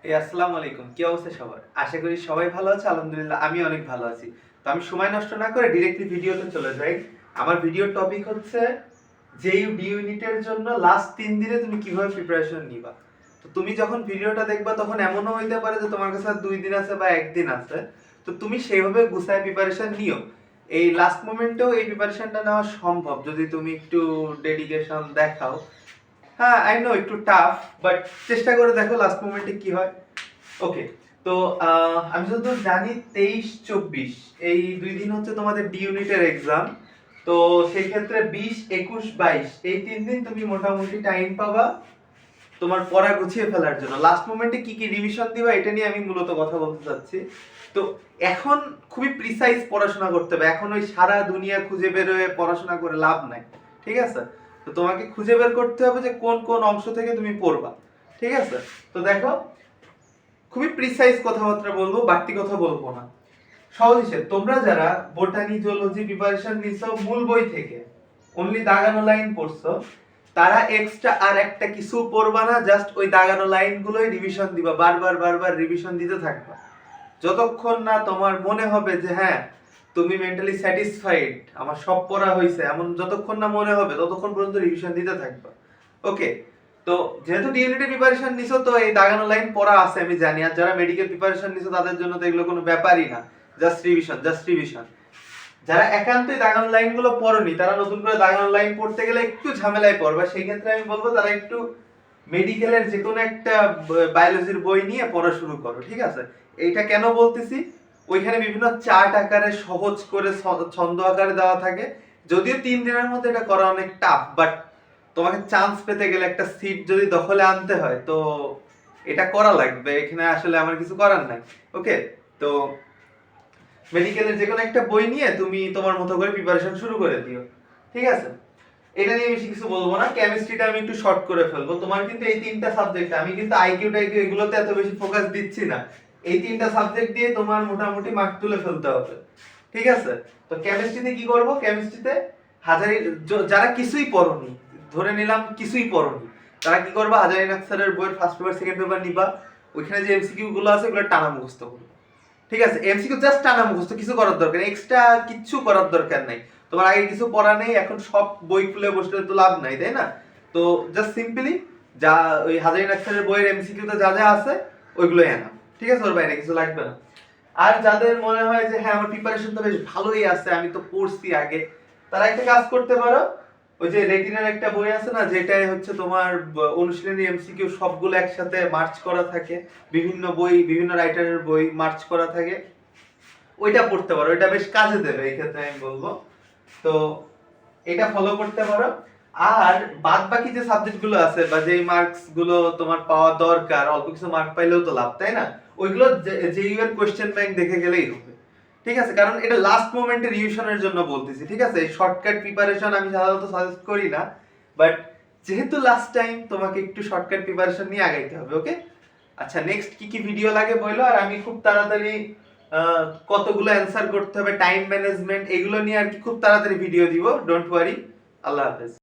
আসসালামু আলাইকুম, কি অবস্থা সবার? আশা করি সবাই ভালো আছে। আলহামদুলিল্লাহ আমি অনেক ভালো আছি। তো আমি সময় নষ্ট না করে ডিরেক্টলি ভিডিওতে চলে যাই। আমার ভিডিওর টপিক হচ্ছে ডি ইউনিটের জন্য লাস্ট 3 দিনে তুমি কিভাবে প্রিপারেশন নিবা। তো তুমি যখন ভিডিওটা দেখবা তখন এমনও হইতে পারে যে তোমার কাছে আর 2 দিন আছে বা 1 দিন আছে। তো তুমি সেইভাবে গুছায় প্রিপারেশন নিও। এই লাস্ট মোমেন্টেও এই প্রিপারেশনটা নেওয়া সম্ভব যদি তুমি একটু ডেডিকেশন দেখাও। হ্যাঁ, আই নো একটু টাফ, বাট চেষ্টা করে দেখো লাস্ট মোমেন্টে কি হয়। ওকে, তো আমি যতদূর জানি 23-24 এই 2 দিন হচ্ছে তোমাদের ডি ইউনিটের এক্সাম। তো সেই ক্ষেত্রে 20-21-22 এই 3 দিন তুমি মোটামুটি টাইম পাবা তোমার পড়া গুছিয়ে ফেলার জন্য। লাস্ট মোমেন্টে কি কি রিভিশন দিবা এটা নিয়ে আমি মূলত কথা বলতে চাচ্ছি। তো এখন খুবই প্রিসাইজ পড়াশোনা করতে হবে। এখন ওই সারা দুনিয়া খুঁজে বের হয়ে পড়াশোনা করে লাভ নাই, ঠিক আছে? তো তোমাকে খুঁজে বের করতে হবে যে কোন কোন অংশ থেকে তুমি পড়বা, ঠিক আছে? তো দেখো, খুবই প্রিসাইজ কথাবার্তা বলবো, বাড়তি কথা বলবো না। সহজ হিসেবে, তোমরা যারা বোটানি জুলজি প্রিপারেশন নিছো মূল বই থেকে, অনলি দাগানো লাইন পড়ছো, তারা এক্সট্রা আর একটা কিছু পড়বা না, জাস্ট ওই দাগানো লাইনগুলোই রিভিশন দিবা, বারবার বারবার রিভিশন দিতে থাকবা যতক্ষণ না তোমার মনে হবে যে হ্যাঁ তুমি মেন্টালি স্যাটিসফাইড, আমার সব পড়া হয়েছে, এমন যতক্ষণ না মনে হবে ততক্ষণ পর্যন্ত রিভিশন দিতে থাকবা। ওকে, তো যেহেতু ডিএনএ প্রিপারেশন নিছো তো এই দাগানো লাইন পড়া আছে আমি জানি। আর যারা মেডিকেল প্রিপারেশন নিছো তাদের জন্য তো এগুলো কোনো ব্যাপারই না, জাস্ট রিভিশন, জাস্ট রিভিশন। যারা একান্তই দাগানো লাইনগুলো পড়নি তারা নতুন করে দাগানো লাইন পড়তে গেলে একটু ঝামেলায় পড়বে। সেই ক্ষেত্রে আমি বলবো তারা একটু মেডিকেলের যে কোনো একটা বায়োলজির বই নিয়ে পড়া শুরু করো, ঠিক আছে? এইটা কেন বলতেছি, ওইখানে বিভিন্ন চার্ট আকারে সহজ করে ছন্দ আকারে দেওয়া থাকে। যদিও 3 দিনের মধ্যে এটা করা অনেক টাফ, বাট তোমাকে চান্স পেতে গেলে একটা সিট যদি দখলে আনতে হয় তো এটা করা লাগবে। এখানে আসলে আমার কিছু করার নাই। ওকে, তো মেডিকেলের যে কোনো একটা বই নিয়ে তুমি তোমার মতো করে প্রিপারেশন শুরু করে দিও, ঠিক আছে? এটা নিয়ে বেশি কিছু বলবো না। কেমিস্ট্রিটা আমি একটু শর্ট করে ফেলবো। তোমার কিন্তু এই 3টা সাবজেক্ট, আমি কিন্তু আইকিউ টাইকিউ এগুলোতে এত বেশি ফোকাস দিচ্ছি না। এই 3টা সাবজেক্ট দিয়ে তোমার মোটামুটি মার্ক তুলে ফেলতে হবে, ঠিক আছে? তো কেমিস্ট্রিতে কি করব? কেমিস্ট্রিতে হাজারি যারা কিছুই পড়োনি, ধরে নিলাম কিছুই পড়োনি, তারা কি করবা? হাজারি নাকসারের বইয়ের ফার্স্ট পেপার সেকেন্ড পেপার নিবা। ওইখানে যে এমসিকিউ গুলো আছে ওগুলো টানা মুখস্থ করবে, ঠিক আছে? এমসিকিউ জাস্ট টানা মুখস্থ, কিছু করার দরকার নেই, এক্সট্রা কিচ্ছু করার দরকার নাই। তোমার আগে কিছু পড়া নেই, এখন সব বই খুলে বসলে তো লাভ নাই, তাই না? তো জাস্ট সিম্পলি যা ওই হাজারি নাকসারের বইয়ের এমসিকিউতে যা যা আছে ওইগুলোই আনা, ঠিক আছে? ওর বাইরে কিছু লাগবে না। আর যাদের মনে হয় যে হ্যাঁ আমার প্রিপারেশন তো বেশ ভালোই আছে, আমি তো পড়ছি আগে, তারা একটা কাজ করতে পারো। ওই যে রেটিনার একটা বই আছে না, যেটাই হচ্ছে তোমার অনুশীলনী এমসিকিউ সবগুলো একসাথে মার্চ করা থাকে, বিভিন্ন বই বিভিন্ন রাইটারের বই মার্চ করা থাকে, ওইটা পড়তে পারো। এটা বেশ কাজে দেবে এই ক্ষেত্রে আমি বলবো। তো এটা ফলো করতে পারো। আর বাদ বাকি যে সাবজেক্ট গুলো আছে বা যেই মার্কস গুলো তোমার পাওয়া দরকার, অল্প কিছু মার্ক পাইলেও তো লাভ, তাই না? ওইগুলো জেইউ এর কোশ্চেন ব্যাংক দেখে গেলেই হবে, ঠিক আছে? কারণ এটা লাস্ট মোমেন্টে রিভিশনের জন্য বলতেছি, ঠিক আছে? এই শর্টকাট প্রিপারেশন আমি সাধারণত সাজেস্ট করি না, বাট যেহেতু লাস্ট টাইম তোমাকে একটু শর্টকাট প্রিপারেশন নিয়ে আগাইতে হবে। ওকে, আচ্ছা, নেক্সট কি কি ভিডিও লাগে বলো, আর আমি খুব তাড়াতাড়ি কতগুলো অ্যান্সার করতে হবে, টাইম ম্যানেজমেন্ট, এগুলো নিয়ে আর কি খুব তাড়াতাড়ি ভিডিও দিব। Don't worry. আল্লাহ হাফেজ।